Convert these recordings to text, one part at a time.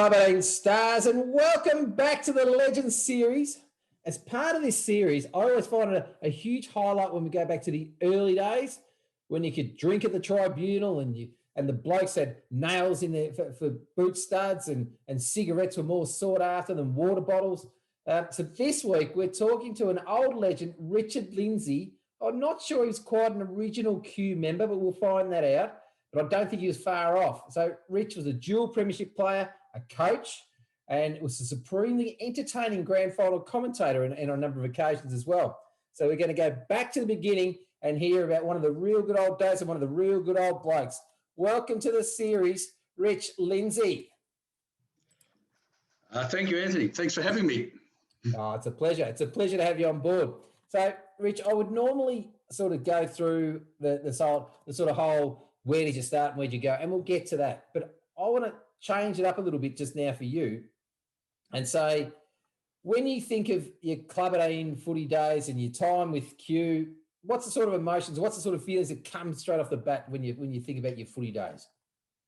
Club 18 stars, and welcome back to the Legends series. As part of this series, I always find it a huge highlight when we go back to the early days when you could drink at the tribunal and the blokes had nails in there for boot studs and cigarettes were more sought after than water bottles. So this week we're talking to an old legend, Richard Lindsay. I'm not sure he's quite an original Q member, but we'll find that out. But I don't think he was far off. So Rich was a dual premiership player, a coach, and was a supremely entertaining grand final commentator and on a number of occasions as well. So we're going to go back to the beginning and hear about one of the real good old days and one of the real good old blokes. Welcome to the series, Rich Lindsay. Thank you, Anthony. Thanks for having me. Oh, it's a pleasure. It's a pleasure to have you on board. So, Rich, I would normally sort of go through the sort of whole where did you start and where did you go, and we'll get to that. But I want to change it up a little bit just now for you and say, when you think of your Club 18 footy days and your time with Q, what's the sort of emotions, what's the sort of feelings that come straight off the bat when you think about your footy days?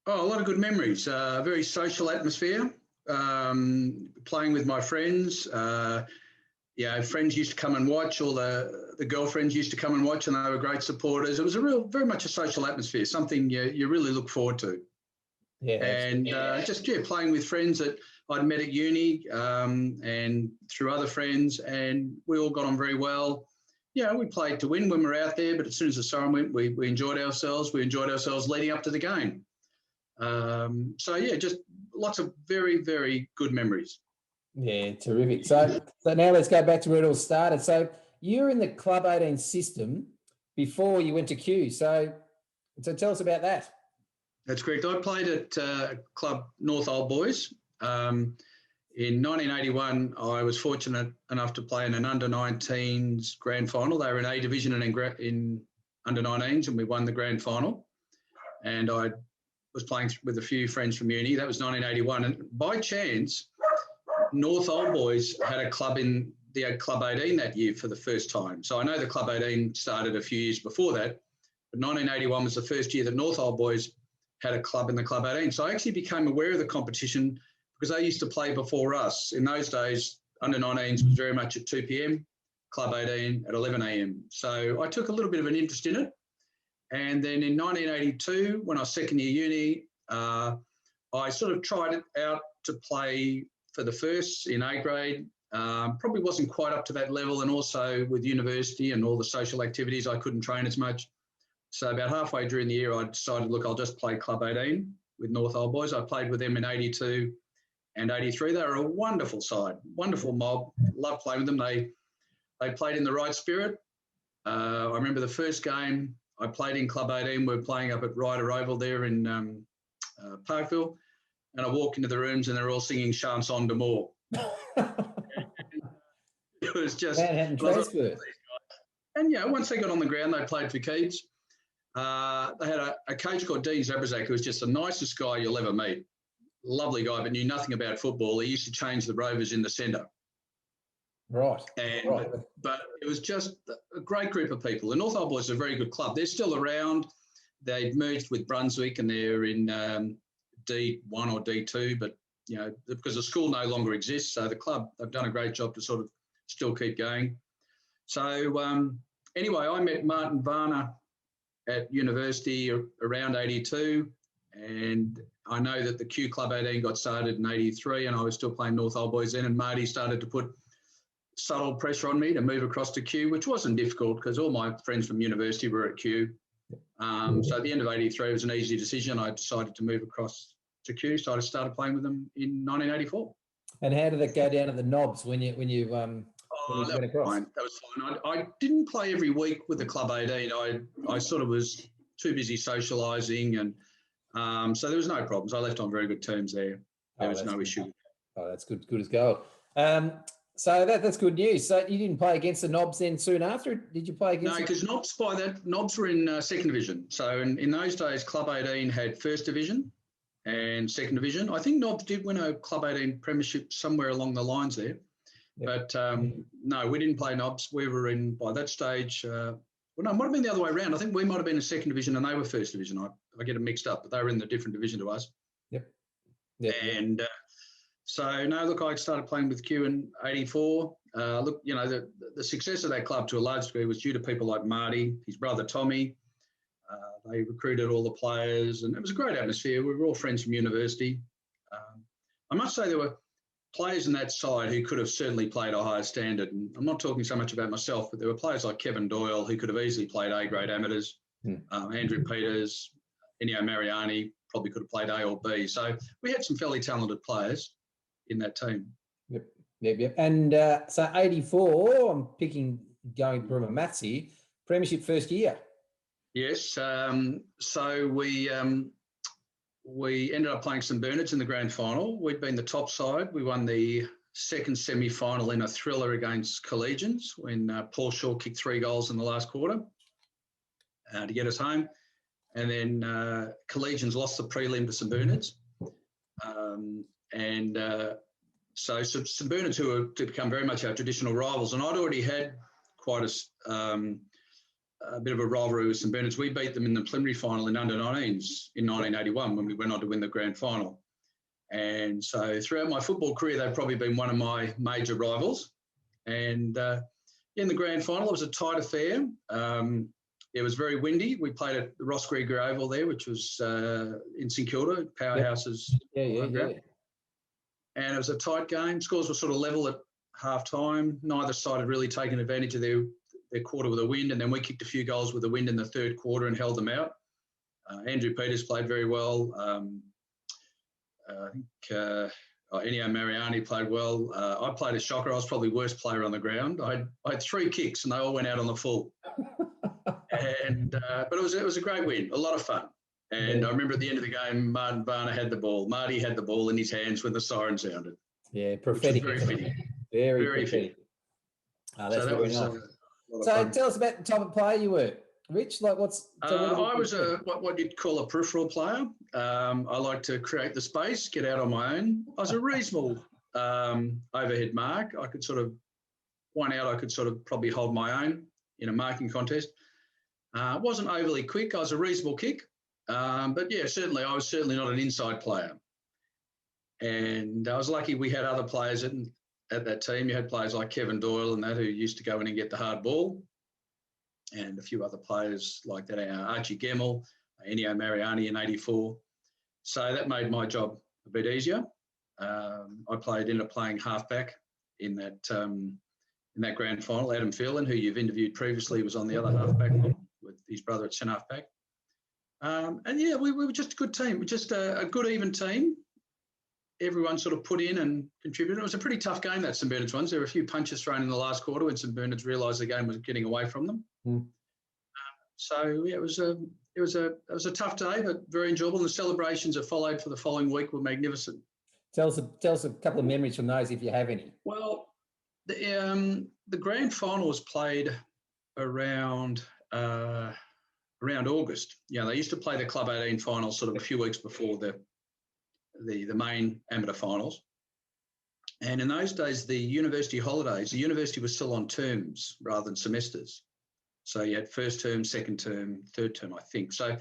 Oh, a lot of good memories. Very social atmosphere. Playing with my friends. Friends used to come and watch. All the girlfriends used to come and watch, and they were great supporters. It was very much a social atmosphere, something you really look forward to. Yeah, and playing with friends that I'd met at uni and through other friends, and we all got on very well. Yeah, we played to win when we were out there, but as soon as the siren went, we enjoyed ourselves. We enjoyed ourselves leading up to the game. Just lots of very, very good memories. Yeah, terrific. So now let's go back to where it all started. So you're in the Club 18 system before you went to Q. So tell us about that. That's correct. I played at Club North Old Boys. In 1981, I was fortunate enough to play in an under-19s grand final. They were in A division and in under-19s, and we won the grand final. And I was playing with a few friends from uni. That was 1981. And by chance, North Old Boys had a club in the Club 18 that year for the first time. So I know the Club 18 started a few years before that, but 1981 was the first year that North Old Boys had a club in the Club 18. So I actually became aware of the competition because they used to play before us. In those days, under-19s was very much at 2 p.m, Club 18 at 11 a.m. So I took a little bit of an interest in it. And then in 1982, when I was second year uni, I sort of tried it out to play for the firsts in A grade. Probably wasn't quite up to that level, and also with university and all the social activities, I couldn't train as much. So about halfway during the year, I decided, look, I'll just play Club 18 with North Old Boys. I played with them in 82 and 83. They were a wonderful side, wonderful mob. Loved playing with them. They played in the right spirit. I remember the first game I played in Club 18. We were playing up at Ryder Oval there in Parkville. And I walked into the rooms and they're all singing Chanson d'Amour. It was just... And once they got on the ground, they played for keeps. They had a coach called Deeks who was just the nicest guy you'll ever meet. Lovely guy, but knew nothing about football. He used to change the rovers in the centre. Right. But it was just a great group of people. The North Old Boys are a very good club. They're still around. They've merged with Brunswick and they're in D1 or D2, but, because the school no longer exists, so the club, they've done a great job to sort of still keep going. So anyway, I met Martin Varner at university around 82, and I know that the Q Club 18 got started in 83, and I was still playing North Old Boys then, and Marty started to put subtle pressure on me to move across to Q, which wasn't difficult because all my friends from university were at Q. So at the end of 83, it was an easy decision. I decided to move across to Q, so I started playing with them in 1984. And how did it go down at the Knobs when you went across? Fine. That was fine. I didn't play every week with the Club 18. I sort of was too busy socialising, and so there was no problems. I left on very good terms there. There was no issue. Oh, that's good as gold. So that's good news. So you didn't play against the Knobs then soon after? Did you play against? No, because Knobs were in second division. So in those days, Club 18 had first division and second division. I think Knobs did win a Club 18 premiership somewhere along the lines there. Yep. But no, we didn't play Knobs. We were in, by that stage, it might have been the other way around. I think we might have been in second division and they were first division. I get it mixed up, but they were in the different division to us. Yep. And So, no, look, I started playing with Q in 84. Look, you know, the success of that club to a large degree was due to people like Marty, his brother Tommy. They recruited all the players, and it was a great atmosphere. We were all friends from university. I must say there were players in that side who could have certainly played a higher standard. And I'm not talking so much about myself, but there were players like Kevin Doyle who could have easily played A-grade amateurs. Andrew Peters, Ennio Mariani probably could have played A or B. So we had some fairly talented players in that team. Yep. And so 84, I'm going from a maths here, premiership first year. Yes. So we ended up playing St Bernard's in the grand final. We'd been the top side. We won the second semi-final in a thriller against Collegians when Paul Shaw kicked 3 goals in the last quarter to get us home. And then Collegians lost the prelim to St Bernard's. So St Bernard's, who are to become very much our traditional rivals, and I'd already had quite a bit of a rivalry with St Bernard's. We beat them in the preliminary final in under-19s in 1981 when we went on to win the grand final. And so throughout my football career, they've probably been one of my major rivals. And in the grand final, it was a tight affair. It was very windy. We played at the Ross Grieger Oval there, which was in St Kilda, powerhouses. Yeah. And it was a tight game. Scores were sort of level at half-time. Neither side had really taken advantage of their quarter with the wind, and then we kicked a few goals with the wind in the third quarter and held them out. Andrew Peters played very well. I think Ennio Mariani played well. I played a shocker. I was probably the worst player on the ground. I had 3 kicks and they all went out on the full. But it was a great win, a lot of fun. And I remember at the end of the game, Martin Varner had the ball. Marty had the ball in his hands when the siren sounded. Yeah, prophetic. Very fitting. Very fitting. Oh, that's very nice. So tell us about the type of player you were, Rich. Like, I was what you'd call a peripheral player. I like to create the space, get out on my own. I was a reasonable overhead mark. I could sort of probably hold my own in a marking contest. Wasn't overly quick. I was a reasonable kick. But yeah, I was certainly not an inside player. And I was lucky we had other players at that team. You had players like Kevin Doyle and that who used to go in and get the hard ball, and a few other players like that, Archie Gemmell, Ennio Mariani in 84. So that made my job a bit easier. I ended up playing halfback in that grand final. Adam Phelan, who you've interviewed previously, was on the other halfback with his brother at centre halfback. And yeah, we were just a good team. We're just a good, even team. Everyone sort of put in and contributed. It was a pretty tough game, that St Bernard's ones. There were a few punches thrown in the last quarter when St Bernard's realised the game was getting away from them. So yeah, it was a tough day, but very enjoyable. And the celebrations that followed for the following week were magnificent. Tell us a couple of memories from those, if you have any. Well, the grand final was played around August. You know, they used to play the Club 18 finals sort of a few weeks before the main amateur finals. And in those days, the university holidays, the university was still on terms rather than semesters. So you had first term, second term, third term, I think. So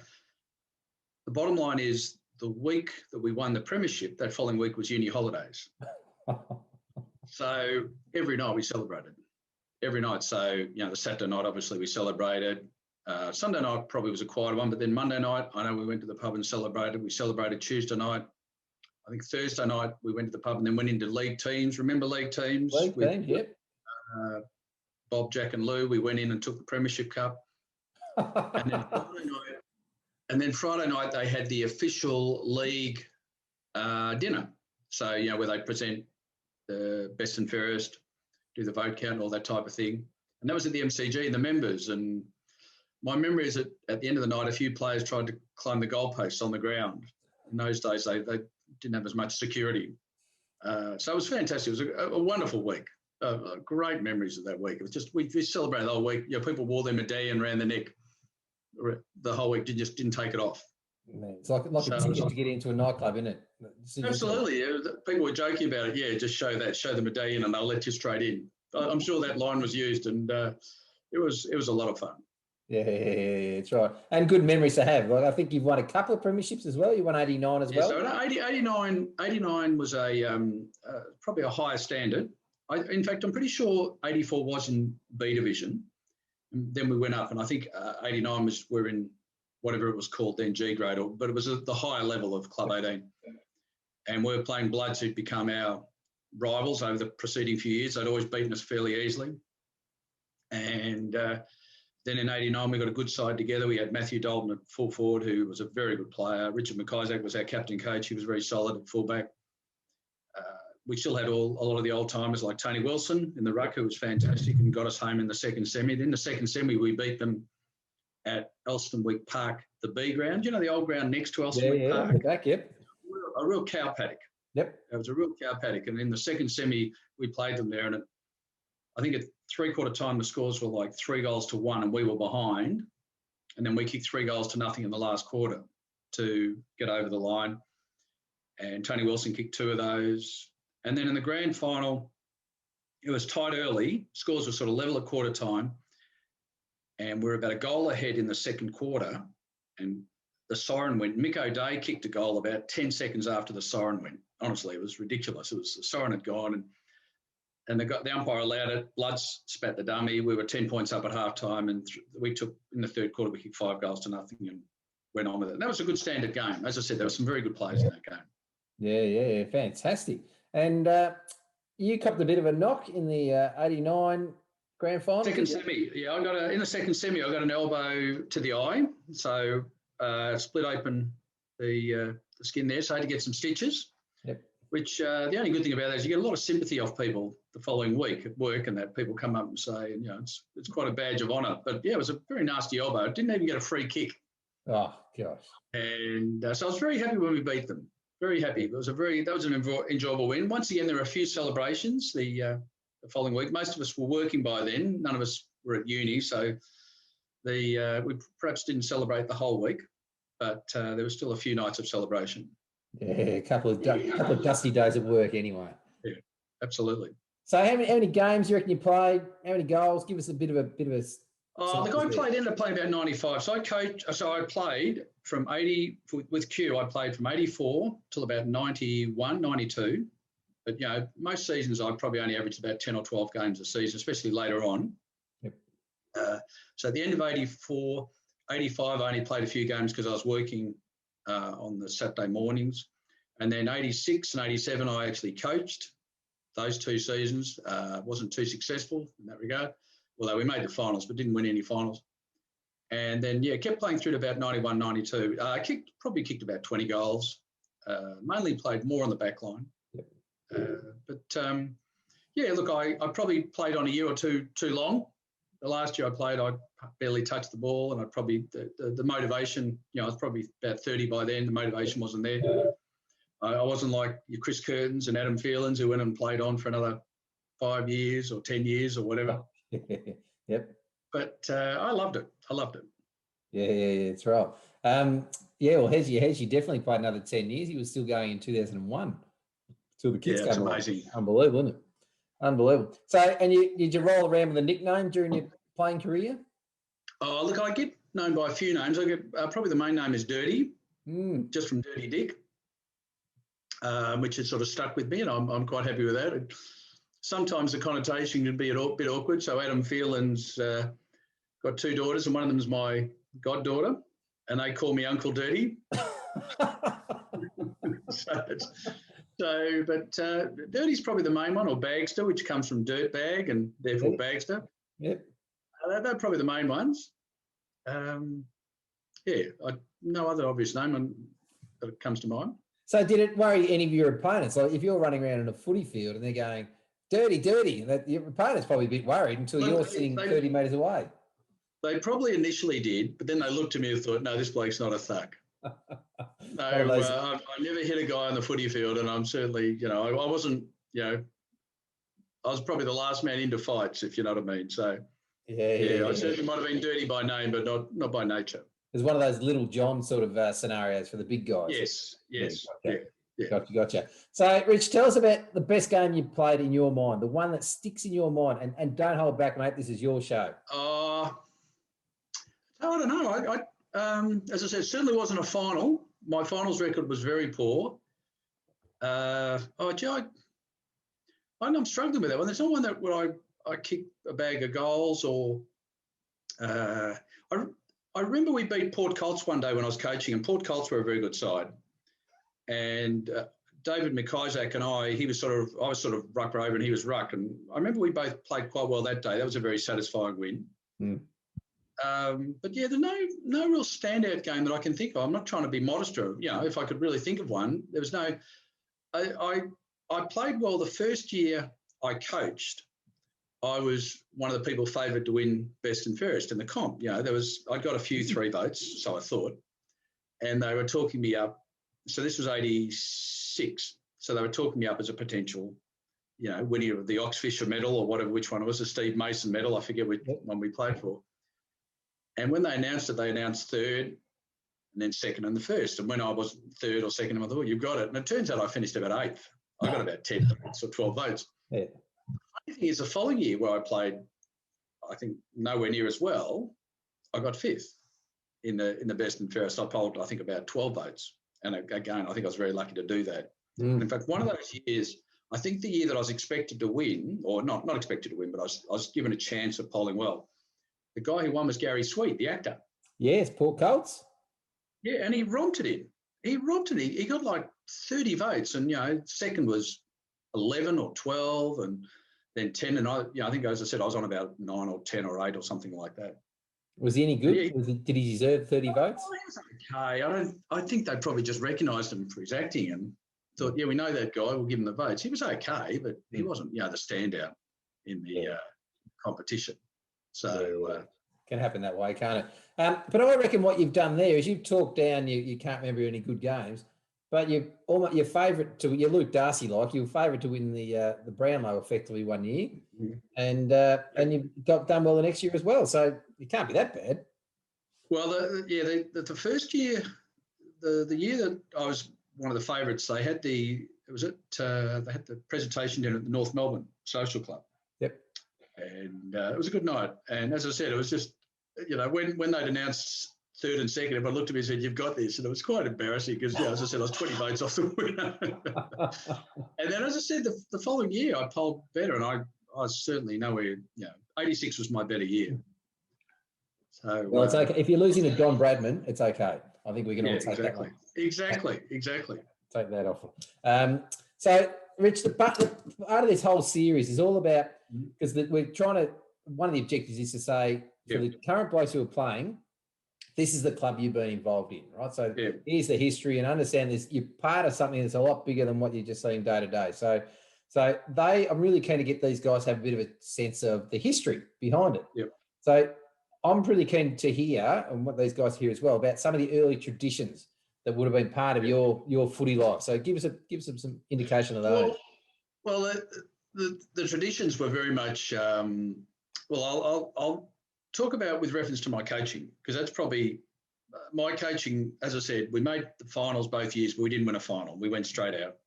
the bottom line is the week that we won the premiership, that following week was uni holidays. So every night we celebrated. Every night. So, you know, the Saturday night, obviously, we celebrated. Sunday night probably was a quieter one, but then Monday night, I know we went to the pub and celebrated. We celebrated Tuesday night. I think Thursday night we went to the pub and then went into league teams. Remember league teams? Yep. Bob, Jack and Lou, we went in and took the Premiership Cup. And then Friday night they had the official league dinner. So, you know, where they present the best and fairest, do the vote count, all that type of thing. And that was at the MCG and the members. And my memory is that at the end of the night, a few players tried to climb the goalposts on the ground. In those days, they didn't have as much security. So it was fantastic. It was a wonderful week. Great memories of that week. It was just, we celebrated the whole week. You know, people wore their medallion around their neck the whole week, just didn't take it off. Man, it's like a ticket to get into a nightclub, isn't it? Absolutely. People were joking about it. Yeah, just show the medallion and they'll let you straight in. I'm sure that line was used, and it was a lot of fun. Yeah, that's right. And good memories to have. Like I think you've won a couple of premierships as well. You won 89 as well. So 89 was probably a higher standard. In fact, I'm pretty sure 84 was in B division. And then we went up, and I think 89 we're in whatever it was called then, G grade, but it was at the higher level of Club 18. And we were playing Bloods who'd become our rivals over the preceding few years. They'd always beaten us fairly easily. And then in 89, we got a good side together. We had Matthew Dalton at full forward, who was a very good player. Richard McIsaac was our captain coach. He was very solid at fullback. We still had a lot of the old timers like Tony Wilson in the ruck, who was fantastic and got us home in the second semi. Then the second semi, we beat them at Elstonwick Park, the B ground. You know, the old ground next to Elstonwick Park? The back, yep. A real cow paddock. Yep. It was a real cow paddock. And in the second semi, we played them there. And I think at three-quarter time, the scores were like 3-1, and we were behind. And then we kicked 3-0 in the last quarter to get over the line. And Tony Wilson kicked 2 of those. And then in the grand final, it was tight early. Scores were sort of level at quarter time. And we're about a goal ahead in the second quarter. And the siren went. Mick O'Day kicked a goal about 10 seconds after the siren went. Honestly, it was ridiculous. The siren had gone, and the umpire allowed it. Bloods spat the dummy. We were 10 points up at halftime, and we took, in the third quarter, we kicked 5-0 and went on with it. That was a good standard game. As I said, there were some very good players in that game. Yeah, fantastic. And you copped a bit of a knock in the 89 grand final. Second semi, yeah. In the second semi, I got an elbow to the eye, so split open the skin there, so I had to get some stitches. Yep. Which the only good thing about that is you get a lot of sympathy off people the following week at work, and that people come up and say, and, it's quite a badge of honour. But yeah, it was a very nasty elbow. Didn't even get a free kick. Oh gosh. And so I was very happy when we beat them. Very happy. That was an enjoyable win. Once again, there were a few celebrations the following week. Most of us were working by then. None of us were at uni, so we perhaps didn't celebrate the whole week, but there was still a few nights of celebration. Yeah, a couple of dusty days at work anyway. Yeah, absolutely. So how many games you reckon you played? How many goals? Give us a bit of a. The guy ended up playing about 95. So I played from 80 with Q. I played from 84 till about 91, 92. But most seasons I probably only averaged about 10 or 12 games a season, especially later on. Yep. So at the end of 84, 85, I only played a few games because I was working on the Saturday mornings. And then 86 and 87, I actually coached those 2 seasons. Wasn't too successful in that regard, although we made the finals but didn't win any finals. And then, kept playing through to about 91, 92. Probably kicked about 20 goals. Mainly played more on the back line. Look, I probably played on a year or two too long. The last year I played, I barely touched the ball, and I probably the motivation. I was probably about 30 by then. The motivation wasn't there. I wasn't like your Chris Curtins and Adam Phelan's who went and played on for another 5 years or 10 years or whatever. Yep. But I loved it. Yeah, that's right. Well, Hezzy definitely played another 10 years. He was still going in 2001 till the kids came along. Amazing. Unbelievable, isn't it? Unbelievable. So, and did you roll around with a nickname during your playing career? Oh, look, I get known by a few names. I get probably the main name is Dirty, just from Dirty Dick, which has sort of stuck with me, and I'm quite happy with that. And sometimes the connotation can be a bit awkward. So Adam Phelan's got 2 daughters, and one of them is my goddaughter, and they call me Uncle Dirty. But Dirty's probably the main one, or Bagster, which comes from dirt bag and therefore Bagster. Yep. They're probably the main ones. No other obvious name that comes to mind. So did it worry any of your opponents? Like if you're running around in a footy field and they're going, dirty, that your opponent's probably a bit worried until you're sitting 30 metres away. They probably initially did, but then they looked at me and thought, no, this bloke's not a thug. No, I never hit a guy on the footy field, and I'm certainly, I wasn't, I was probably the last man into fights, if you know what I mean. So, I certainly might have been dirty by name, but not by nature. It was one of those Little John sort of scenarios for the big guys. Yes. Gotcha. So, Rich, tell us about the best game you played in your mind, the one that sticks in your mind, and don't hold back, mate. This is your show. I don't know. As I said, certainly wasn't a final. My finals record was very poor. Gee, I'm struggling with that one. There's not one that where I kicked a bag of goals or I remember we beat Port Colts one day when I was coaching, and Port Colts were a very good side. And David McIsaac and I was sort of ruck rover and he was ruck. And I remember we both played quite well that day. That was a very satisfying win. Mm. But yeah, there's no real standout game that I can think of. I'm not trying to be modest or, if I could really think of one, there was no, I played well the first year I coached. I was one of the people favoured to win best and fairest in the comp. I'd got a few 3 votes, so I thought, and they were talking me up. So this was 86. So they were talking me up as a potential, winner of the Oxfisher medal or whatever, which one it was, the Steve Mason medal. I forget which one we played for. And when they announced it, they announced third and then second and the first. And when I was third or second, I thought, you've got it. And it turns out I finished about 8th. I got about 10 votes or 12 votes. Yeah. The funny thing is, the following year where I played, I think nowhere near as well, I got 5th in the best and fairest. I polled, I think, about 12 votes. And again, I think I was very lucky to do that. And in fact, one of those years, I think the year that I was expected to win, or not expected to win, but I was given a chance of polling well. The guy who won was Gary Sweet, the actor. Yes, Port Colts. Yeah, and he romped it in. He got like 30 votes, and second was 11 or 12, and then 10. And I think, as I said, I was on about 9 or 10 or 8 or something like that. Was he any good? Yeah, did he deserve 30 votes? He was okay. I think they probably just recognised him for his acting and thought, we know that guy, we'll give him the votes. He was okay, but he wasn't, the standout in the competition. So can happen that way, can't it? But I reckon what you've done there is you've talked down. You can't remember any good games, but your favourite to Luke Darcy, you were favourite to win the Brownlow effectively one year, and you got done well the next year as well. So it can't be that bad. Well, the first year, the year that I was one of the favourites, they had the presentation down at the North Melbourne Social Club. Yep. And it was a good night. And as I said, it was just, when they'd announced third and second, everyone looked at me and said, you've got this. And it was quite embarrassing because, as I said, I was 20 votes off the winner. And then, as I said, the following year, I polled better, and I was certainly nowhere, 86 was my better year. So, well, it's okay. If you're losing to Don Bradman, it's okay. I think we can all take that one. Exactly. Take that off. So, Rich, the part of this whole series is all about, because we're trying to, one of the objectives is to say, for the current blokes who are playing, this is the club you've been involved in, right? So here's the history, and understand this. You're part of something that's a lot bigger than what you're just seeing day to day. So I'm really keen to get these guys to have a bit of a sense of the history behind it. Yep. So I'm really keen to hear, and what these guys hear as well, about some of the early traditions that would have been part of your footy life. So give us some indication of those. Well, the traditions were very much. I'll talk about with reference to my coaching, because that's probably my coaching. As I said, we made the finals both years, but we didn't win a final. We went straight out,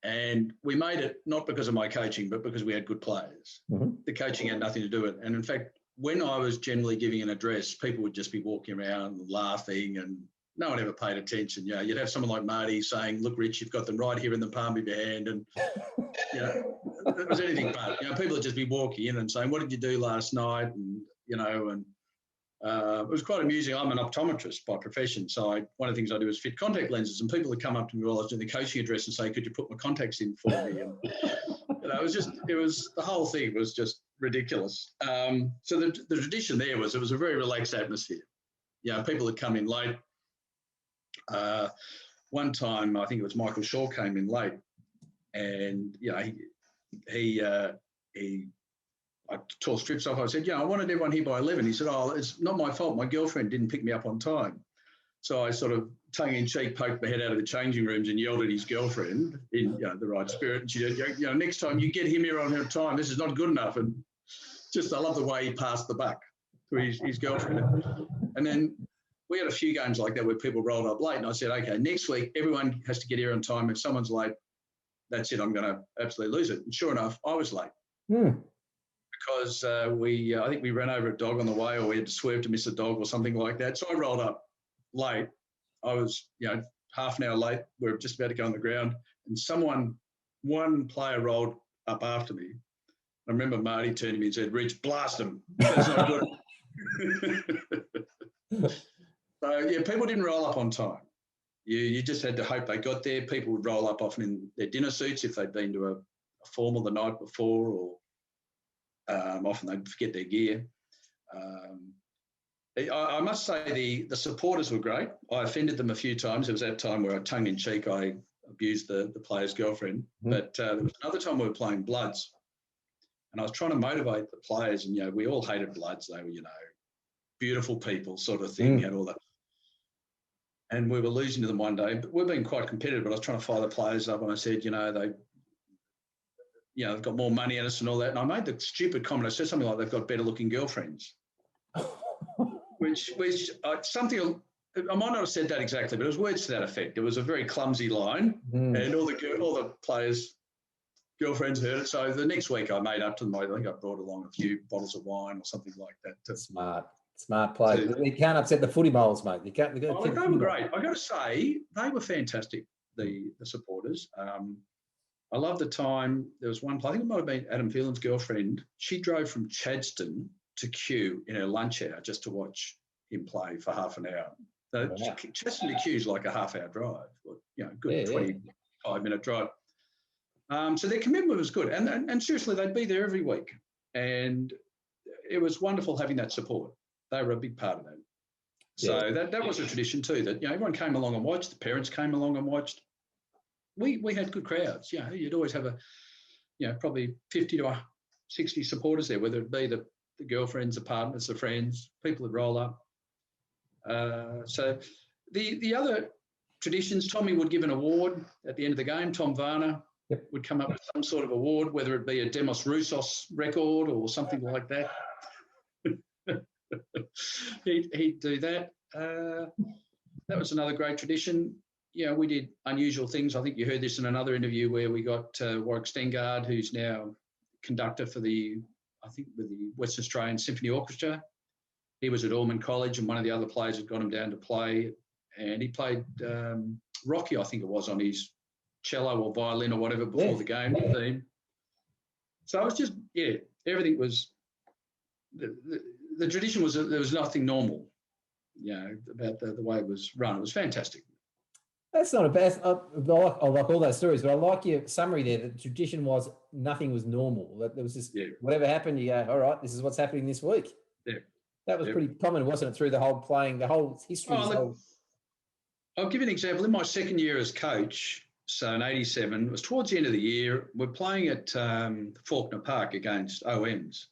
and we made it not because of my coaching, but because we had good players. Mm-hmm. The coaching had nothing to do with it, and in fact, when I was generally giving an address, people would just be walking around laughing, and no one ever paid attention. You'd have someone like Marty saying, "Look, Rich, you've got them right here in the palm of your hand," and it was anything but. People would just be walking in and saying, "What did you do last night?" And it was quite amusing. I'm an optometrist by profession, so one of the things I do is fit contact lenses, and people would come up to me while I was doing the coaching address and say, "Could you put my contacts in for me?" And the whole thing was just ridiculous. So the tradition there was, it was a very relaxed atmosphere. People had come in late. One time, I think it was Michael Shaw came in late, and I tore strips off. I said, I wanted everyone here by 11. He said, "Oh, it's not my fault. My girlfriend didn't pick me up on time." So I sort of tongue-in-cheek poked my head out of the changing rooms and yelled at his girlfriend in the right spirit. And she said, "Next time you get him here on her time. This is not good enough." And just, I love the way he passed the buck to his girlfriend. And then we had a few games like that where people rolled up late, and I said, "Okay, next week everyone has to get here on time. If someone's late, that's it. I'm going to absolutely lose it." And sure enough, I was late. because I think we ran over a dog on the way, or we had to swerve to miss a dog or something like that. So I rolled up late. I was, half an hour late. We were just about to go on the ground, and one player rolled up after me. I remember Marty turned to me and said, "Rich, blast him. That's not good." So, people didn't roll up on time. You just had to hope they got there. People would roll up often in their dinner suits if they'd been to a formal the night before, or often they'd forget their gear. I must say the supporters were great. I offended them a few times. There was that time where, tongue-in-cheek, I abused the player's girlfriend. But there was another time we were playing Bloods, and I was trying to motivate the players, and, we all hated Bloods. They were, beautiful people sort of thing, had all that. And we were losing to them one day, but we've been quite competitive. But I was trying to fire the players up, and I said, they've got more money in us and all that. And I made the stupid comment. I said something like, "They've got better looking girlfriends," which something, I might not have said that exactly, but it was words to that effect. It was a very clumsy line, and all the players' girlfriends heard it. So the next week I made up to them. I think I brought along a few bottles of wine or something like that. Smart play. You can't upset the footy moles, mate. You can't. They were great. I got to say, they were fantastic. The supporters. I love the time. There was one play. I think it might have been Adam Phelan's girlfriend. She drove from Chadstone to Kew in her lunch hour just to watch him play for half an hour. So Chadstone to Kew is like a half-hour drive. Good 25-minute drive. So their commitment was good, and seriously, they'd be there every week, and it was wonderful having that support. They were a big part of that. So that was a tradition too, that everyone came along and watched. The parents came along and watched. We had good crowds. You'd always have probably 50 to 60 supporters there, whether it be the girlfriends, the partners, the friends, people that roll up. So the other traditions, Tommy would give an award at the end of the game. Tom Varner would come up with some sort of award, whether it be a Demos Roussos record or something like that. He'd do that. That was another great tradition. We did unusual things. I think you heard this in another interview where we got Warwick Stengard, who's now conductor for with the Western Australian Symphony Orchestra. He was at Ormond College, and one of the other players had got him down to play, and he played Rocky, I think it was, on his cello or violin or whatever before the game theme. So it was just, everything was the tradition was that there was nothing normal, about the way it was run. It was fantastic. That's not a bad. I like all those stories, but I like your summary there. The tradition was nothing was normal. That there was just whatever happened, you go, all right, this is what's happening this week. Yeah, that was pretty common, wasn't it? Through the whole playing, the whole history. I'll give you an example. In my second year as coach, so in '87, it was towards the end of the year. We're playing at Faulkner Park against OMs.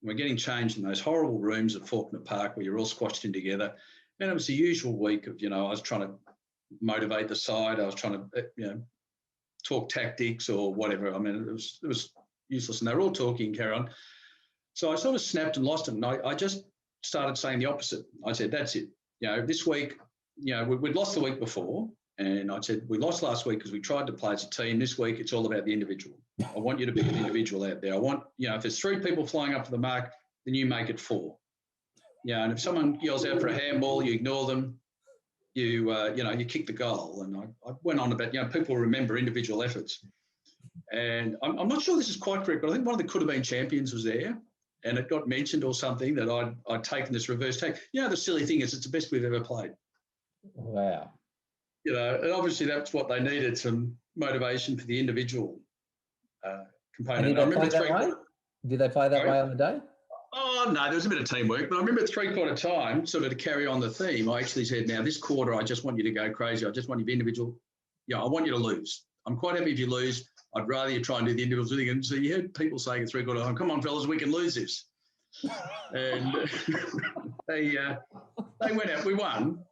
We're getting changed in those horrible rooms at Faulkner Park where you're all squashed in together. And it was the usual week of, I was trying to motivate the side. I was trying to, talk tactics or whatever. I mean, it was useless. And they were all talking and carry on. So I sort of snapped and lost it. And I just started saying the opposite. I said, that's it. This week, we'd lost the week before. And I said, we lost last week because we tried to play as a team. This week, it's all about the individual. I want you to be an individual out there. I want, if there's 3 people flying up to the mark, then you make it 4. And if someone yells out for a handball, you ignore them. You kick the goal. And I went on about, people remember individual efforts. And I'm not sure this is quite correct, but I think one of the could have been champions was there. And it got mentioned or something that I'd taken this reverse take. The silly thing is it's the best we've ever played. Wow. And obviously that's what they needed, some motivation for the individual component. And did they play that way? Did they play that way on the day? Oh, no, there was a bit of teamwork. But I remember at 3/4 time, sort of to carry on the theme, I actually said, now this quarter, I just want you to go crazy. I just want you to be individual. I want you to lose. I'm quite happy if you lose. I'd rather you try and do the individual thing. And so you heard people saying at 3/4 time, come on, fellas, we can lose this. And they went out. We won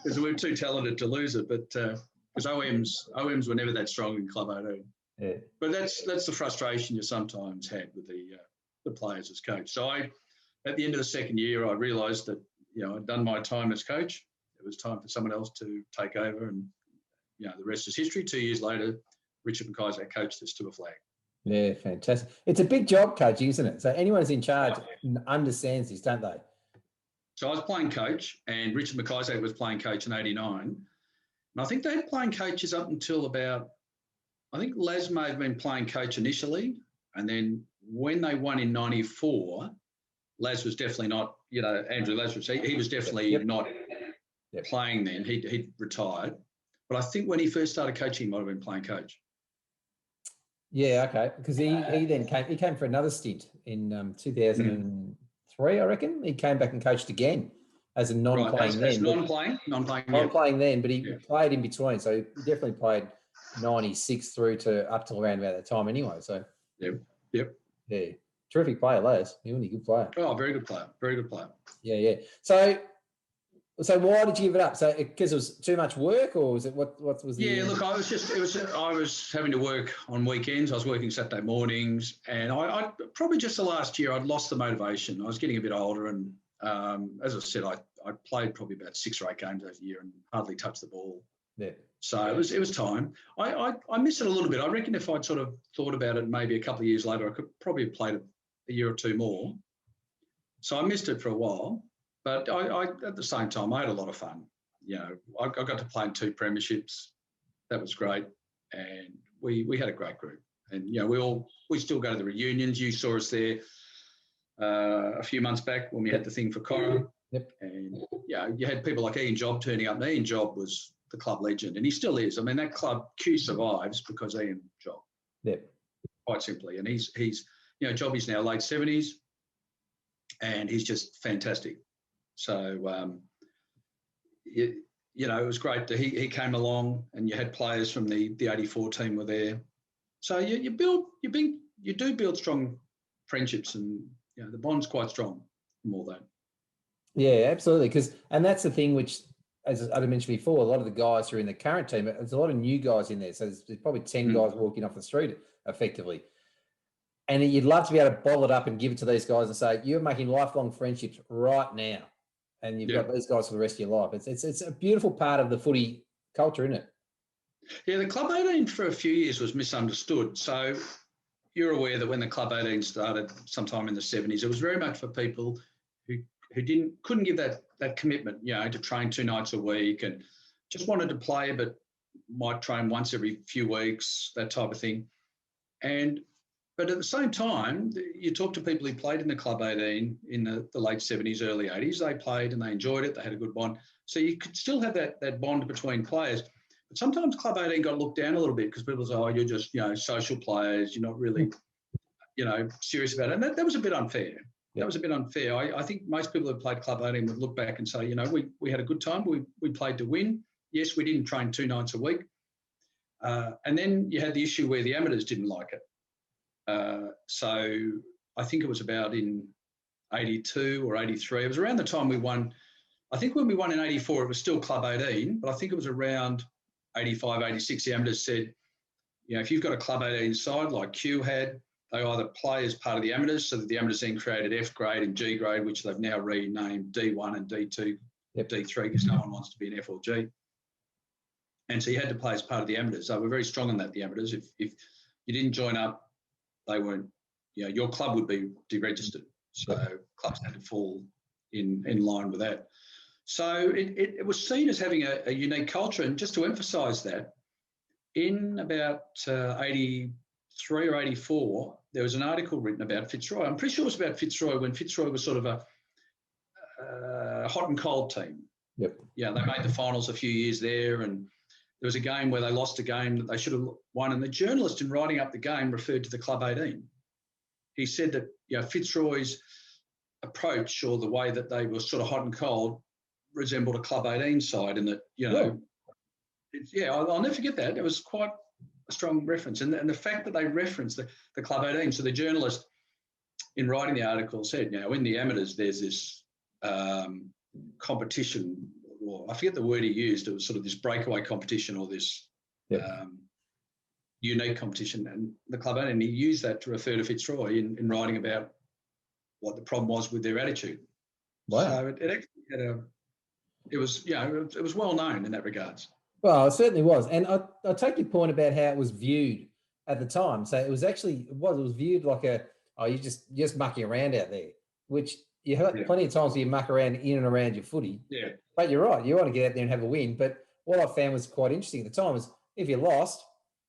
because we were too talented to lose it. But because OMs were never that strong in Club 18. Yeah. But that's the frustration you sometimes had with the players as coach. So at the end of the second year, I realised that I'd done my time as coach. It was time for someone else to take over, and the rest is history. 2 years later, Richard McKaiser coached us to a flag. Yeah, fantastic. It's a big job coaching, isn't it? So anyone who's in charge understands this, don't they? So I was playing coach, and Richard McIsaac was playing coach in '89. And I think they had playing coaches up until about, I think Les may have been playing coach initially. And then when they won in '94, Les was definitely not, Andrew Lazarus, he was definitely not playing then. He'd retired. But I think when he first started coaching, he might have been playing coach. Yeah, okay. Because he came for another stint in 2003, I reckon. He came back and coached again as a non-playing then. Non-playing then, but he played in between. So he definitely played 96 through to up till around about that time anyway. So Yep. Yeah. Terrific player, Les. He was a good player. Oh, very good player. Very good player. Yeah. So why did you give it up? So because it was too much work, or was it what was the? Yeah, look, I was having to work on weekends. I was working Saturday mornings, and I probably just the last year I'd lost the motivation. I was getting a bit older, and as I said, I played probably about 6 or 8 games over the year and hardly touched the ball. Yeah. So it was time. I miss it a little bit. I reckon if I'd sort of thought about it maybe a couple of years later, I could probably have played a year or 2 more. So I missed it for a while. But I at the same time, I had a lot of fun. I got to play in 2 premierships. That was great. And we had a great group. And, we still go to the reunions. You saw us there a few months back when we had the thing for Cora. Yep. And, you had people like Ian Job turning up. And Ian Job was the club legend, and he still is. I mean, that club, Q, survives because Ian Job. Yep. Quite simply. And he's Job is now late 70s, and he's just fantastic. So, it was great. He came along, and you had players from the '84 team were there. So you do build strong friendships, and the bond's quite strong from all that. Yeah, absolutely. And that's the thing which, as I mentioned before, a lot of the guys who are in the current team, there's a lot of new guys in there. So there's probably 10 guys walking off the street effectively. And you'd love to be able to bottle it up and give it to these guys and say, you're making lifelong friendships right now. And you've got these guys for the rest of your life. It's a beautiful part of the footy culture, isn't it? Yeah, the Club 18 for a few years was misunderstood. So you're aware that when the Club 18 started sometime in the 70s, it was very much for people who couldn't give that commitment, to train 2 nights a week and just wanted to play, but might train once every few weeks, that type of thing. But at the same time, you talk to people who played in the Club 18 in the late 70s, early 80s. They played and they enjoyed it. They had a good bond. So you could still have that bond between players. But sometimes Club 18 got looked down a little bit because people say, oh, you're just, social players. You're not really, serious about it. And that was a bit unfair. Yeah. That was a bit unfair. I think most people who played Club 18 would look back and say, we had a good time. We played to win. Yes, we didn't train 2 nights a week. And then you had the issue where the amateurs didn't like it. So I think it was about in 82 or 83. It was around the time we won. I think when we won in 84, it was still Club 18, but I think it was around 85, 86. The amateurs said, if you've got a Club 18 side like Q had, they either play as part of the amateurs, so that the amateurs then created F grade and G grade, which they've now renamed D1 and D2, D3, because no one wants to be an F or G. And so you had to play as part of the amateurs. They were very strong on that, the amateurs. If you didn't join up, they weren't, your club would be deregistered. So clubs had to fall in line with that. So it was seen as having a unique culture. And just to emphasise that, in about 83 or 84, there was an article written about Fitzroy. I'm pretty sure it was about Fitzroy when Fitzroy was sort of a hot and cold team. Yep. Yeah, they made the finals a few years there, and there was a game where they lost a game that they should have won, and the journalist in writing up the game referred to the Club 18. He said that Fitzroy's approach, or the way that they were sort of hot and cold, resembled a Club 18 side, and that I'll never forget that. It was quite a strong reference, and the fact that they referenced the Club 18. So the journalist in writing the article said, in the amateurs there's this competition. Or I forget the word he used. It was sort of this breakaway competition or this unique competition, and the Club 18. And he used that to refer to Fitzroy in writing about what the problem was with their attitude. Wow. So it actually had it was well known in that regards. Well, it certainly was. And I take your point about how it was viewed at the time. So it was viewed like you're just mucking around out there, which you have plenty of times where you muck around in and around your footy. Yeah. But you're right. You want to get out there and have a win. But what I found was quite interesting at the time is if you lost,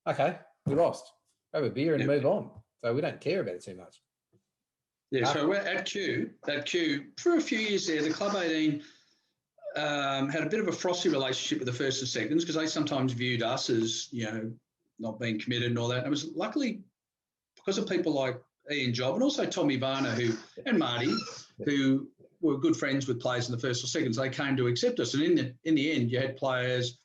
okay, we lost. Have a beer and move on. So we don't care about it too much. Yeah, so we're at Q, for a few years there, the Club 18 had a bit of a frosty relationship with the first and seconds because they sometimes viewed us as, not being committed and all that. And it was luckily because of people like Ian Job and also Tommy Varner and Marty, who were good friends with players in the first or seconds, they came to accept us. And in the end, you had players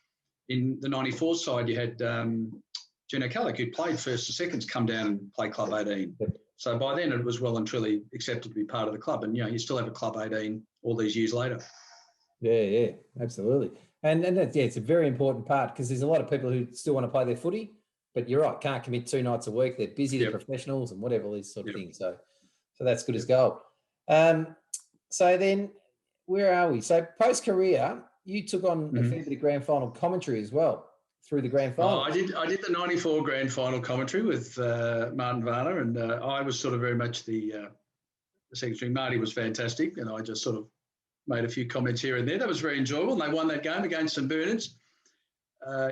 in the 94 side, you had Gino Calic, who played first or seconds, come down and play Club 18. So by then it was well and truly accepted to be part of the club. And, you still have a Club 18 all these years later. Yeah, absolutely. And that's, it's a very important part because there's a lot of people who still want to play their footy, but you're right, can't commit 2 nights a week. They're busy, they're professionals and whatever, these sort of things. So that's good as gold. So then where are we? So post-career, you took on a fair bit of grand final commentary as well through the grand final. I did the 94 grand final commentary with Martin Varner, and I was sort of very much the secretary. Marty was fantastic, and I just sort of made a few comments here and there. That was very enjoyable, and they won that game against St Bernard's.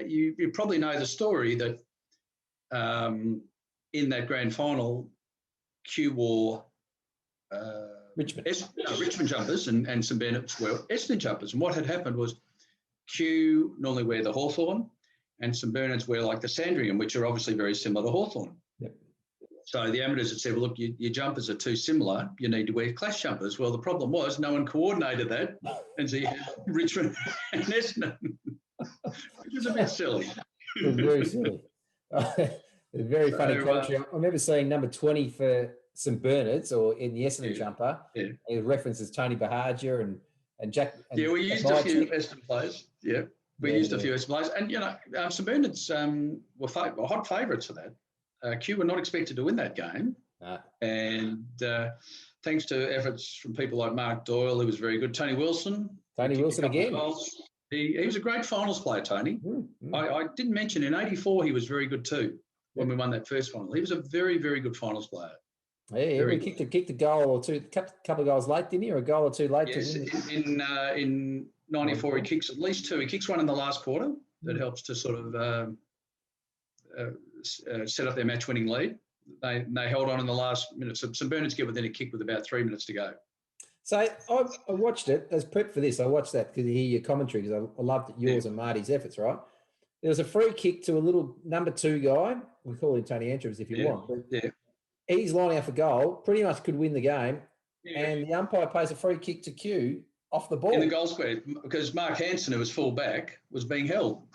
You probably know the story that in that grand final, Q wore Richmond jumpers and St Bernard's were Essendon jumpers. And what had happened was Q normally wear the Hawthorn and St Bernard's wear like the Sandringham, which are obviously very similar to Hawthorn. Yep. So the amateurs had said, well, look, your jumpers are too similar. You need to wear clash jumpers. Well, the problem was no one coordinated that. And so you had Richmond and Essendon, which was a bit silly. It was very silly. Very funny commentary. I remember seeing number 20 for St Bernard's or in the Essendon jumper. Yeah. It references Tony Bahagia and Jack. And we used a few Essendon players. Yeah. We used a few Essendon players. And, St Bernard's were hot favourites for that. Q were not expected to win that game. And thanks to efforts from people like Mark Doyle, who was very good. Tony Wilson again. He was a great finals player, Tony. I didn't mention in 84 he was very good too when we won that first final. He was a very, very good finals player. Yeah, he kicked a goal or two, a couple of goals late, didn't he? Or a goal or two late? Yes, in 94 he kicks at least 2. He kicks one in the last quarter that helps to sort of set up their match-winning lead. They held on in the last minute. So St Bernard's get within a kick with about 3 minutes to go. So I watched it as prep for this. I watched that because I hear your commentary because I loved yours and Marty's efforts, right? There was a free kick to a little number 2 guy. We call him Tony Antrams if you want. But he's lining up for goal, pretty much could win the game. Yeah. And the umpire plays a free kick to Q off the ball. In the goal square, because Mark Hansen, who was full back, was being held.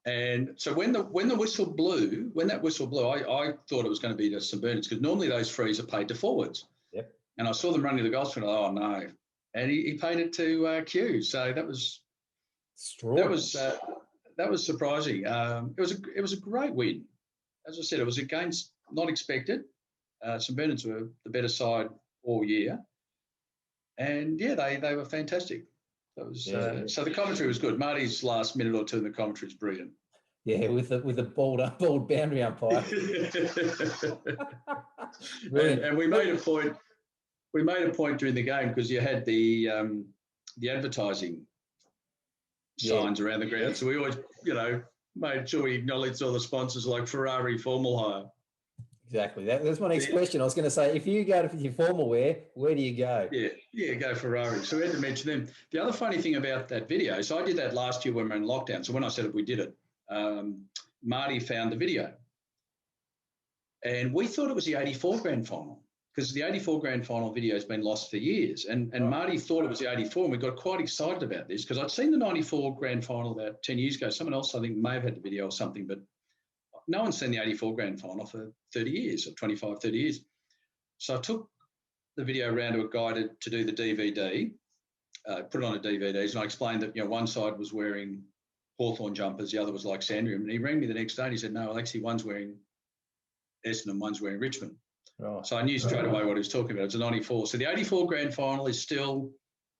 And so when that whistle blew, I thought it was going to be to St Bernard's because normally those frees are paid to forwards. Yep. And I saw them running to the goal square. Oh no! And he paid it to Q. So that was surprising. It was a great win. As I said, it was against not expected. St Bernard's were the better side all year, and they were fantastic. That was so the commentary was good. Marty's last minute or two in the commentary is brilliant. Yeah, with the bald boundary umpire. and we made a point. We made a point during the game because you had the advertising signs around the ground. So we always, made sure we acknowledged all the sponsors like Ferrari Formal Hire. Exactly. That's my next question. I was going to say, if you go to your formal wear, where do you go? Yeah, go Ferrari. So we had to mention them. The other funny thing about that video, so I did that last year when we were in lockdown. So when I said it, we did it. Marty found the video. And we thought it was the 84 grand final because the 84 grand final video has been lost for years. And Marty thought it was the 84 and we got quite excited about this because I'd seen the 94 grand final about 10 years ago. Someone else, I think, may have had the video or something, but no one's seen the 84 grand final for 30 years or 25, 30 years. So I took the video around to a guy to do the DVD, put it on a DVD, and I explained that, one side was wearing Hawthorn jumpers, the other was like Sandringham. And he rang me the next day and he said, no, well, actually one's wearing Essendon, one's wearing Richmond. Oh. So I knew straight away what he was talking about. It's a 94. So the 84 grand final is still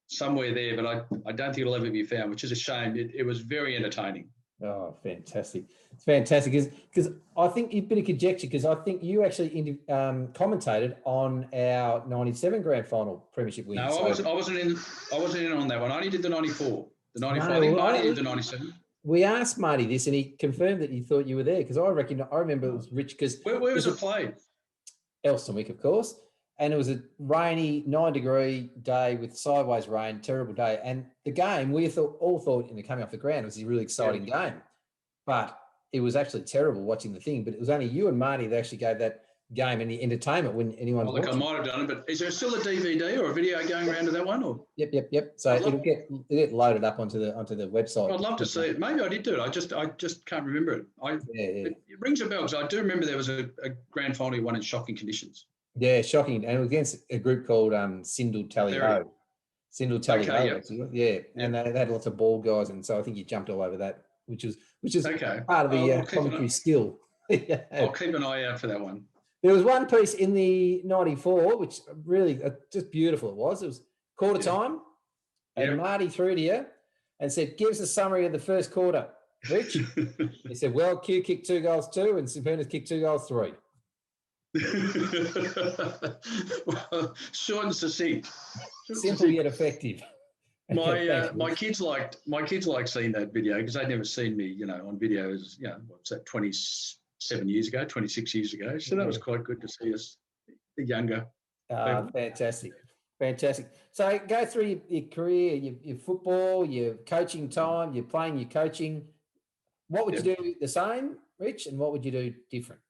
somewhere there, but I don't think it'll ever be found, which is a shame. It was very entertaining. Oh, fantastic. It's fantastic because I think a bit of conjecture because I think you actually commentated on our 97 grand final premiership win. No, I wasn't in on that one. I only did the 94. The 94. No, I think Marty did the 97. We asked Marty this and he confirmed that he thought you were there because I remember it was Rich because where was it played? Elsternwick, of course. And it was a rainy 9-degree day with sideways rain, terrible day. And the game, we all thought, coming off the ground, it was a really exciting game. But it was actually terrible watching the thing. But it was only you and Marty that actually gave that game any entertainment when anyone's watching. I might have done it, but is there still a DVD or a video going around to that one? Or? Yep. So it'll get loaded up onto the website. I'd love to see it. Maybe I did do it. I just can't remember it. It rings a bell because I do remember there was a grand final one in shocking conditions. Yeah, shocking. And it was against a group called Sindel Tally Ho. Sindel Tally Ho. Yeah. And they had lots of ball guys. And so I think you jumped all over that, which is part of the commentary skill. I'll keep an eye out for that one. There was one piece in the 94, which really just beautiful it was. It was quarter time. And Marty threw to you and said, give us a summary of the first quarter, Rich. He said, well, Q kicked 2 goals 2 and Sapunas kicked 2 goals 3. Well, short and succinct. Simple yet effective. My kids liked seeing that video because they'd never seen me, on videos. What's that? 27 years ago, 26 years ago. So that was quite good to see us, the younger. Fantastic. So go through your career, your football, your coaching time, your playing, your coaching. What would you do the same, Rich, and what would you do different?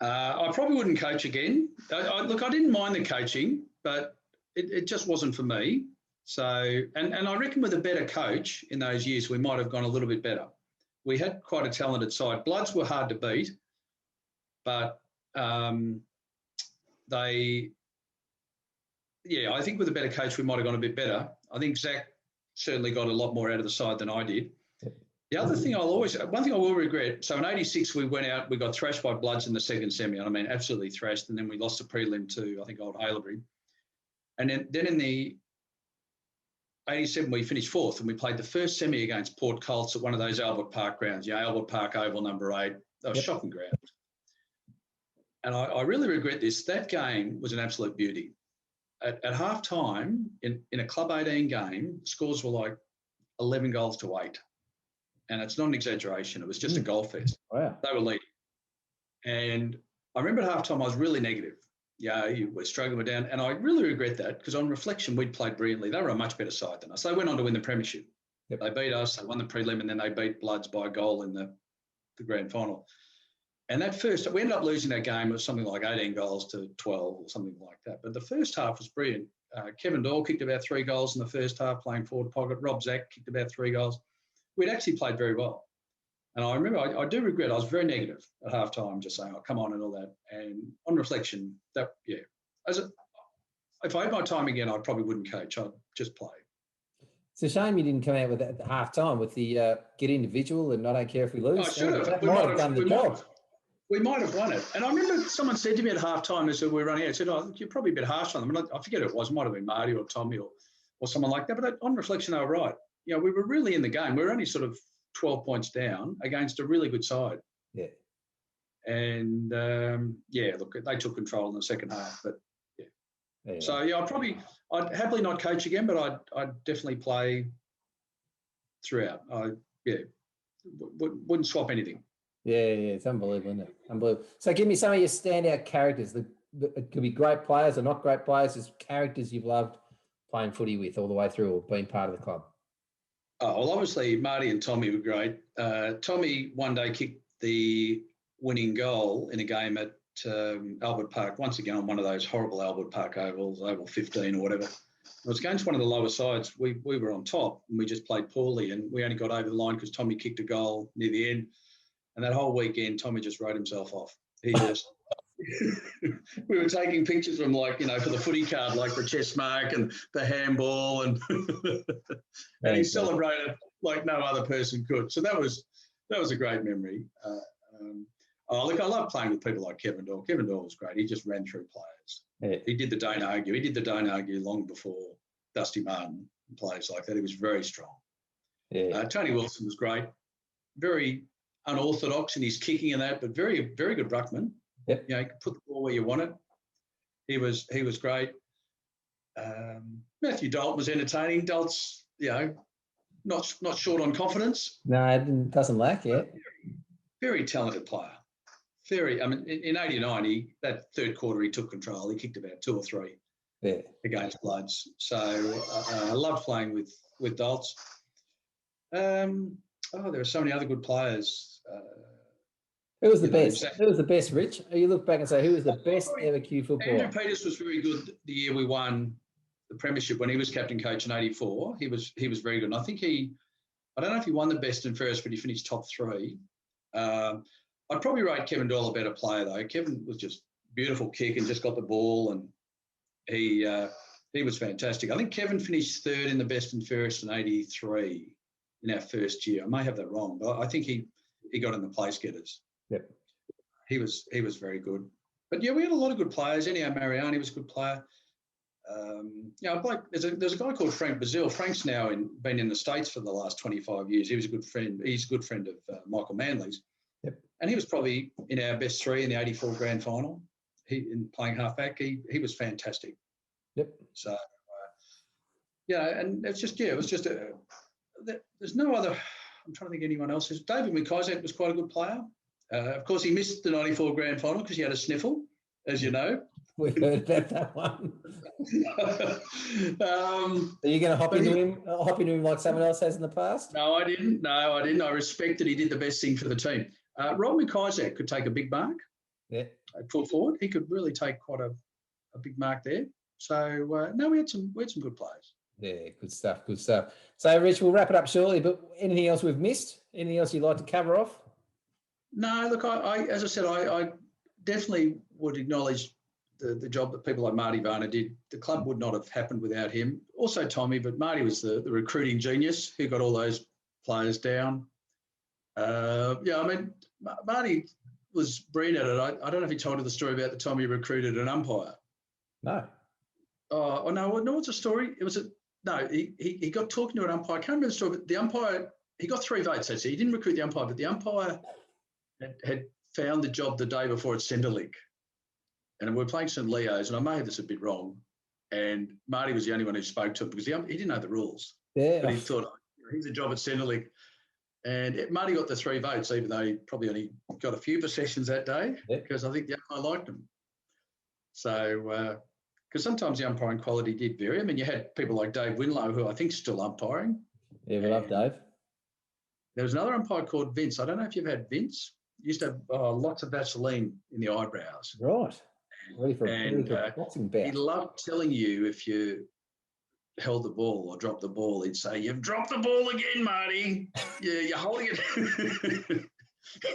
I probably wouldn't coach again. I didn't mind the coaching, but it just wasn't for me. So, and I reckon with a better coach in those years, we might have gone a little bit better. We had quite a talented side. Bloods were hard to beat, but I think with a better coach, we might have gone a bit better. I think Zach certainly got a lot more out of the side than I did. The other thing one thing I will regret, so in 86 we went out, we got thrashed by Bloods in the second semi, and I mean absolutely thrashed, and then we lost the prelim to, I think, Old Haileybury. And then in the 87 we finished fourth, and we played the first semi against Port Colts at one of those Albert Park grounds, Albert Park Oval number 8. That was shocking ground. And I really regret this. That game was an absolute beauty. At half-time, in a Club 18 game, scores were like 11 goals to 8. And it's not an exaggeration. It was just a goal fest. Wow. They were leading. And I remember at halftime I was really negative. You were struggling down. And I really regret that because on reflection, we'd played brilliantly. They were a much better side than us. They went on to win the premiership. Yep. They beat us. They won the prelim, and then they beat Bloods by a goal in the grand final. And we ended up losing that game. It was something like 18 goals to 12 or something like that. But the first half was brilliant. Kevin Doyle kicked about 3 goals in the first half playing forward pocket. Rob Zach kicked about 3 goals. We'd actually played very well. And I remember, I do regret, I was very negative at halftime, just saying, come on and all that. And on reflection, if I had my time again, I probably wouldn't coach. I'd just play. It's a shame you didn't come out with that at halftime with the get individual and I don't care if we lose. I should have. That might have done the job. We might have won it. And I remember someone said to me at halftime as we were running out, I said, you're probably a bit harsh on them. And I forget who it was. It might have been Marty or Tommy or someone like that. But on reflection, they were right. We were really in the game. We were only sort of 12 points down against a really good side. Yeah. And, look, they took control in the second half. But, yeah. So, I'd happily not coach again, but I'd definitely play throughout. Wouldn't swap anything. Yeah, it's unbelievable, isn't it? Unbelievable. So give me some of your standout characters. It could be great players or not great players, just characters you've loved playing footy with all the way through or being part of the club. Oh, well, obviously, Marty and Tommy were great. Tommy one day kicked the winning goal in a game at Albert Park, once again on one of those horrible Albert Park ovals, Oval 15 or whatever. It was against one of the lower sides. We were on top and we just played poorly, and we only got over the line because Tommy kicked a goal near the end. And that whole weekend, Tommy just wrote himself off. He just we were taking pictures from for the footy card, like the chest mark and the handball, and and he celebrated like no other person could. So that was a great memory. I love playing with people like Kevin Doyle. Kevin Doyle was great. He just ran through players. Yeah. He did the don't argue. He did the don't argue long before Dusty Martin and players like that. He was very strong. Yeah. Tony Wilson was great. very unorthodox in his kicking and that, but very, very good ruckman. Yep. You know, he could put the ball where you want it. He was great. Matthew Dolt was entertaining. Dolt's, you know, not short on confidence. No, it doesn't lack yet. Very talented player. I mean, in '89, that third quarter he took control. He kicked about 2 or 3 against Bloods. So I loved playing with Dolts. There are so many other good players. Who was the best? Who was the best, Rich? You look back and say, who was the best ever Q footballer? Andrew Peters was very good the year we won the premiership when he was captain coach in '84. He was very good. And I think I don't know if he won the best and fairest, but he finished top 3. I'd probably rate Kevin Doyle a better player though. Kevin was just beautiful kick and just got the ball, and he was fantastic. I think Kevin finished 3rd in the best and fairest in '83 in our first year. I may have that wrong, but I think he got in the place getters. Yep. He was very good. But yeah, we had a lot of good players. Ennio Mariani was a good player. There's a guy called Frank Bazil. Frank's now been in the States for the last 25 years. He was a good friend. He's a good friend of Michael Manley's. Yep. And he was probably in our best 3 in the ’84 grand final. In playing halfback, he was fantastic. Yep. So, and it's just, it was just there's no other, I'm trying to think anyone else. David McIsaac was quite a good player. Of course, he missed the '94 grand final because he had a sniffle, as you know. We heard about that one. Are you going to hop into him like someone else has in the past? No, I didn't. I respect that he did the best thing for the team. Rob McIsaac could take a big mark. Yeah. Full forward. He could really take quite a big mark there. So, we had some good players. Yeah, good stuff. So, Rich, we'll wrap it up shortly, but anything else we've missed? Anything else you'd like to cover off? No, look, as I said, I definitely would acknowledge the job that people like Marty Varner did. The club would not have happened without him. Also Tommy, but Marty was the recruiting genius who got all those players down. Marty was brilliant at it. I don't know if he told you the story about the time he recruited an umpire. No. Oh, no, what's the story? He got talking to an umpire. I can't remember the story, but the umpire, he got 3 votes, actually. He didn't recruit the umpire, but the umpire had found the job the day before at Centrelink. And we were playing St Leo's, and I may have this a bit wrong. And Marty was the only one who spoke to him because he didn't know the rules. Yeah. But he thought, he's a job at Centrelink. And Marty got the 3 votes, even though he probably only got a few possessions that day, because I think the umpire liked him. So, because sometimes the umpiring quality did vary. I mean, you had people like Dave Winlow, who I think is still umpiring. Yeah, we love Dave. There was another umpire called Vince. I don't know if you've had Vince. He used to have lots of Vaseline in the eyebrows. Right. Ready for a boxing bout. He loved telling you if you held the ball or dropped the ball, he'd say, "You've dropped the ball again, Marty. Yeah, you're holding it."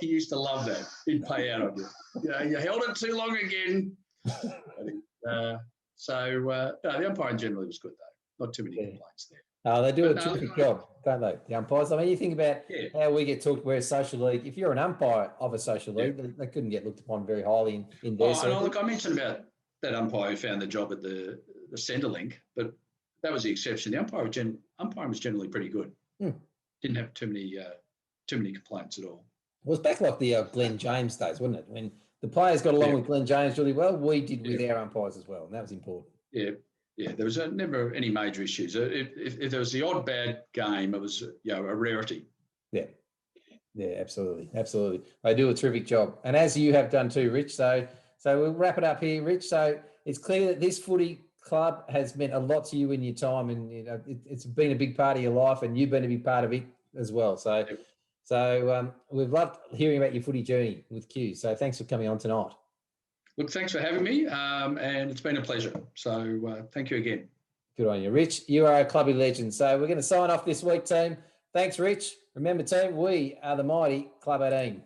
He used to love that. He'd pay out on you. You held it too long again. The umpiring generally was good, though. Not too many complaints there. Oh, they do a terrific job, don't they, the umpires? I mean, you think about how we get talked, we're a social league. If you're an umpire of a social league, they couldn't get looked upon very highly in their circle. Look, I mentioned about that umpire who found the job at the Centrelink, but that was the exception. The umpiring was generally pretty good. Didn't have too many complaints at all. It was back like the Glenn James days, wasn't it? When the players got along with Glenn James really well, we did with our umpires as well, and that was important. Yeah, there was never any major issues. If there was the odd bad game, it was a rarity. Yeah, absolutely. They do a terrific job, and as you have done too, Rich. So we'll wrap it up here, Rich. So it's clear that this footy club has meant a lot to you in your time, and it's been a big part of your life, and you've been a big part of it as well. So we've loved hearing about your footy journey with Q. So thanks for coming on tonight. Look, thanks for having me, and it's been a pleasure. So thank you again. Good on you, Rich. You are a clubby legend. So we're going to sign off this week, team. Thanks, Rich. Remember, team, we are the mighty Club 18.